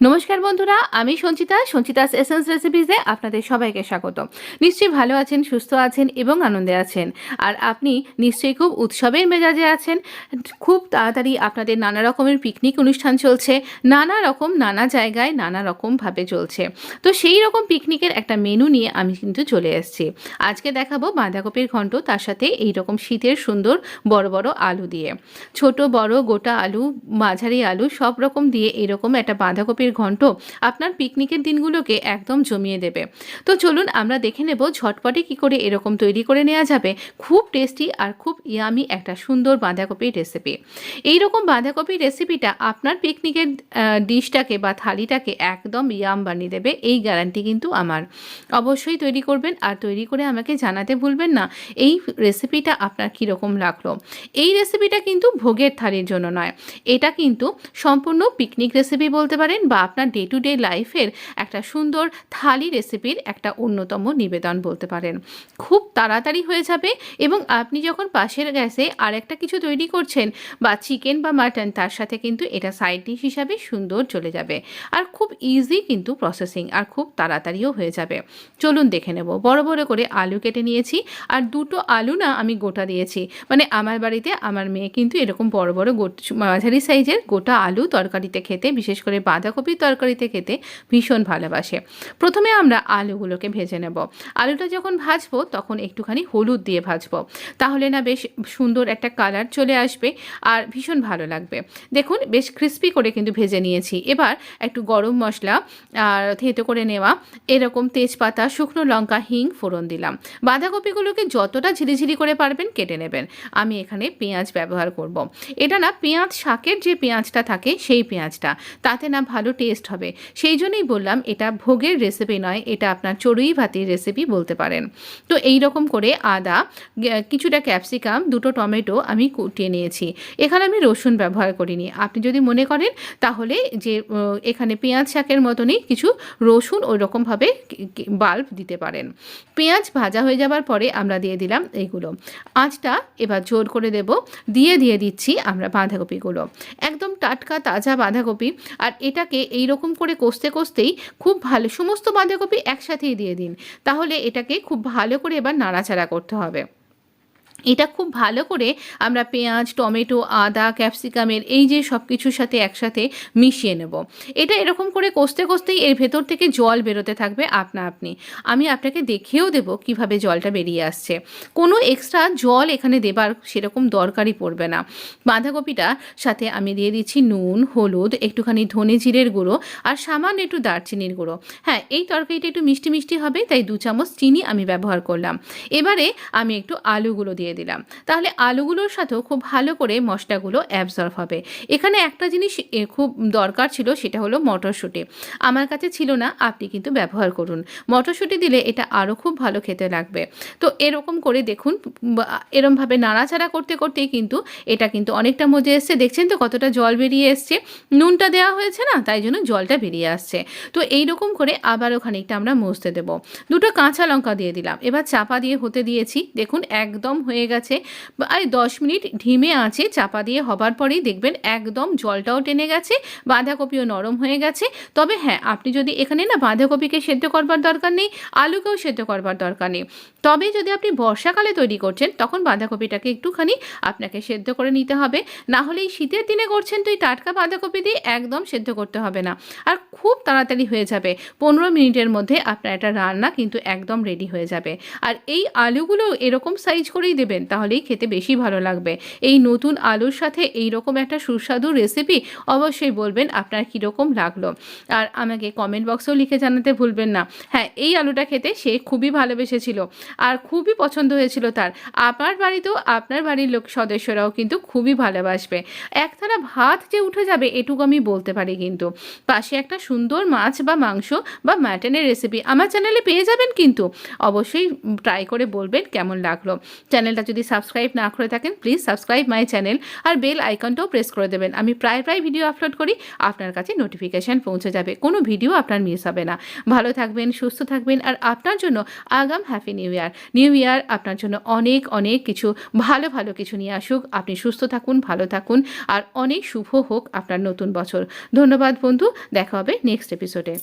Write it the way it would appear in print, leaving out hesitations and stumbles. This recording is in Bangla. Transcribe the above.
নমস্কার বন্ধুরা, আমি সঞ্চিতাস এসেন্স রেসিপিসে আপনাদের সবাইকে স্বাগত। নিশ্চয়ই ভালো আছেন, সুস্থ আছেন এবং আনন্দে আছেন। আর আপনি নিশ্চয়ই খুব উৎসবের মেজাজে আছেন। খুব তাড়াতাড়ি আপনাদের নানা রকমের পিকনিক অনুষ্ঠান চলছে, নানা জায়গায় নানা রকমভাবে চলছে। তো সেই রকম পিকনিকের একটা মেনু নিয়ে আমি কিন্তু চলে এসেছি। আজকে দেখাবো বাঁধাকপির ঘন্ট, তার সাথে এইরকম শীতের সুন্দর বড় বড় আলু দিয়ে, ছোট বড় গোটা আলু, মাঝারি আলু সব রকম দিয়ে এইরকম একটা বাঁধাকপির ঘন্ট আপনার পিকনিকের দিনগুলোকে একদম জমিয়ে দেবে। তো চলুন আমরা দেখে নেব ঝটপটে কি করে এরকম তৈরি করে নেওয়া যাবে খুব টেস্টি আর খুব ইয়ামি একটা সুন্দর বাঁধাকপির রেসিপি। এইরকম বাঁধাকপির রেসিপিটা আপনার পিকনিকের ডিশটাকে বা থালিটাকে একদম ইয়াম বানিয়ে দেবে, এই গ্যারান্টি কিন্তু আমার। অবশ্যই তৈরি করবেন আর তৈরি করে আমাকে জানাতে ভুলবেন না এই রেসিপিটা আপনার কীরকম লাগলো। এই রেসিপিটা কিন্তু ভোগের থালির জন্য নয়, এটা কিন্তু সম্পূর্ণ পিকনিক রেসিপি বলতে পারেন, বা আপনার ডে টু ডে লাইফের একটা সুন্দর থালি রেসিপির একটা অন্যতম নিবেদন বলতে পারেন। খুব তাড়াতাড়ি হয়ে যাবে এবং আপনি যখন পাশের গ্যাসে আরেকটা কিছু তৈরি করছেন বা চিকেন বা মাটন, তার সাথে কিন্তু এটা সাইড ডিশ হিসাবে সুন্দর চলে যাবে। আর খুব ইজি কিন্তু প্রসেসিং, আর খুব তাড়াতাড়িও হয়ে যাবে। চলুন দেখে নেব। বড় বড় করে আলু কেটে নিয়েছি, আর দুটো আলু না আমি গোটা দিয়েছি। মানে আমার বাড়িতে আমার মেয়ে কিন্তু এরকম বড় বড় মাঝারি সাইজের গোটা আলু তরকারিতে খেতে, বিশেষ করে বাঁধাকপির তরকারিতে খেতে ভীষণ ভালোবাসে। প্রথমে আমরা আলুগুলোকে ভেজে নেব। আলুটা যখন ভাজবো তখন একটুখানি হলুদ দিয়ে ভাজবো, তাহলে না বেশ সুন্দর একটা কালার চলে আসবে আর ভীষণ ভালো লাগবে। দেখুন বেশ ক্রিস্পি করে কিন্তু ভেজে নিয়েছি। এবার একটু গরম মশলা আর থেতো করে নেওয়া এরকম তেজপাতা, শুকনো লঙ্কা, হিং ফোড়ন দিলাম। বাঁধাকপিগুলোকে যতটা ঝিরিঝিরি করে পারবেন কেটে নেবেন। আমি এখানে পেঁয়াজ ব্যবহার করব। এটা না পেঁয়াজ শাকের যে পেঁয়াজটা থাকে সেই পেঁয়াজটা, তাতে না ভালো টেস্ট হবে। সেই জন্যই বললাম এটা ভোগের রেসিপি নয়, এটা আপনার চড়ুই ভাতির রেসিপি বলতে পারেন। তো এই রকম করে আদা, কিছুটা ক্যাপসিকাম, দুটো টমেটো আমি কুটিয়ে নিয়েছি। এখানে আমি রসুন ব্যবহার করিনি। আপনি যদি মনে করেন তাহলে যে এখানে পেঁয়াজ শাকের মতনই কিছু রসুন ওই রকমভাবে বাল্ব দিতে পারেন। পেঁয়াজ ভাজা হয়ে যাবার পরে আমরা দিয়ে দিলাম এইগুলো। আঁচটা এবার জোর করে দিয়ে দিচ্ছি আমরা বাঁধাকপিগুলো, একদম টাটকা তাজা বাঁধাকপি। আর এটাকে এই রকম করে কষতেই খুব ভালো, সমস্ত বাঁধাকপি একসাথেই দিয়ে দিন, তাহলে এটাকে খুব ভালো করে এবার নাড়াচাড়া করতে হবে। এটা খুব ভালো করে আমরা পেঁয়াজ, টমেটো, আদা, ক্যাপসিকামের এই যে সব কিছুর সাথে একসাথে মিশিয়ে নেব। এটা এরকম করে কষতেই এর ভেতর থেকে জল বেরোতে থাকবে আপনি। আমি আপনাকে দেখিয়েও দেব কিভাবে জলটা বেরিয়ে আসছে। কোনো এক্সট্রা জল এখানে দেবার সেরকম দরকারই পড়বে না। বাঁধাকপিটার সাথে আমি দিয়ে দিচ্ছি নুন, হলুদ, একটুখানি ধনে জিরের গুঁড়ো আর সামান্য একটু দারচিনির গুঁড়ো। হ্যাঁ, এই তরকারিটা একটু মিষ্টি মিষ্টি হবে, তাই 2 চামচ চিনি আমি ব্যবহার করলাম। এবারে আমি একটু আলুগুলো দিয়ে দিলাম, তাহলে আলুগুলোর সাথেও খুব ভালো করে মশলাগুলো অ্যাবজর্ব হবে। এখানে একটা জিনিস খুব দরকার ছিল, সেটা হলো মটরশুঁটি। আমার কাছে ছিল না, আপনি কিন্তু ব্যবহার করুন। মটরশুঁটি দিলে এটা আরও খুব ভালো খেতে লাগবে। তো এরকম করে দেখুন, এরমভাবে নাড়াচাড়া করতেই কিন্তু এটা কিন্তু অনেকটা মজে এসছে। দেখছেন তো কতটা জল বেরিয়ে এসছে, নুনটা দেওয়া হয়েছে না, তাই জন্য জলটা বেরিয়ে আসছে। তো এইরকম করে আবারও খানিকটা আমরা মজতে দেবো। 2টো কাঁচা লঙ্কা দিয়ে দিলাম, এবার চাপা দিয়ে হতে দিয়েছি। দেখুন একদম হয়ে গেছে। আর 10 মিনিট ঢিমে আঁচে চাপা দিয়ে হবার পরেই দেখবেন একদম জলটাও টেনে গেছে, বাঁধাকপিও নরম হয়ে গেছে। তবে হ্যাঁ, আপনি যদি এখানে না বাঁধাকপিকে সেদ্ধ করবার দরকার নেই, আলুকেও সেদ্ধ করবার দরকার নেই। তবে যদি আপনি বর্ষাকালে তৈরি করছেন তখন বাঁধাকপিটাকে একটুখানি আপনাকে সেদ্ধ করে নিতে হবে। না হলে এই শীতের দিনে করছেন তো এই টাটকা বাঁধাকপি দিয়ে একদম সেদ্ধ করতে হবে না, আর খুব তাড়াতাড়ি হয়ে যাবে। 15 মিনিটের মধ্যে আপনার একটা রান্না কিন্তু একদম রেডি হয়ে যাবে। আর এই আলুগুলো এরকম সাইজ করেই দেবেন, তাহলেই খেতে বেশি ভালো লাগবে। এই নতুন আলুর সাথে এই রকম একটা সুস্বাদু রেসিপি অবশ্যই বলবেন আপনার কীরকম লাগলো, আর আমাকে কমেন্ট বক্সেও লিখে জানাতে ভুলবেন না। হ্যাঁ, এই আলুটা খেতে সে খুবই ভালোবেসেছিল আর খুবই পছন্দ হয়েছিল তার। আপনার বাড়িতেও আপনার বাড়ির সদস্যরাও কিন্তু খুবই ভালোবাসবে। এক থালা ভাত যে উঠে যাবে এটুকু আমি বলতে পারি। কিন্তু পাশে একটা সুন্দর মাছ বা মাংস বা মাটনের রেসিপি আমার চ্যানেলে পেয়ে যাবেন, কিন্তু অবশ্যই ট্রাই করে বলবেন কেমন লাগলো। চ্যানেলটা চ্যানেলটা যদি সাবস্ক্রাইব না করে থাকেন প্লিজ সাবস্ক্রাইব মাই চ্যানেল, আর বেল আইকনটাও প্রেস করে দেবেন। আমি প্রায় ভিডিও আপলোড করি, আপনার কাছে নোটিফিকেশান পৌঁছে যাবে, কোনো ভিডিও আপনার মিস হবে না। ভালো থাকবেন, সুস্থ থাকবেন, আর আপনার জন্য আগাম happy new year. New year আপনার জন্য অনেক অনেক কিছু ভালো ভালো কিছু নিয়ে আসুক। আপনি সুস্থ থাকুন, ভালো থাকুন, আর অনেক শুভ হোক আপনার নতুন বছর। ধন্যবাদ বন্ধু, দেখা হবে নেক্সট এপিসোডে।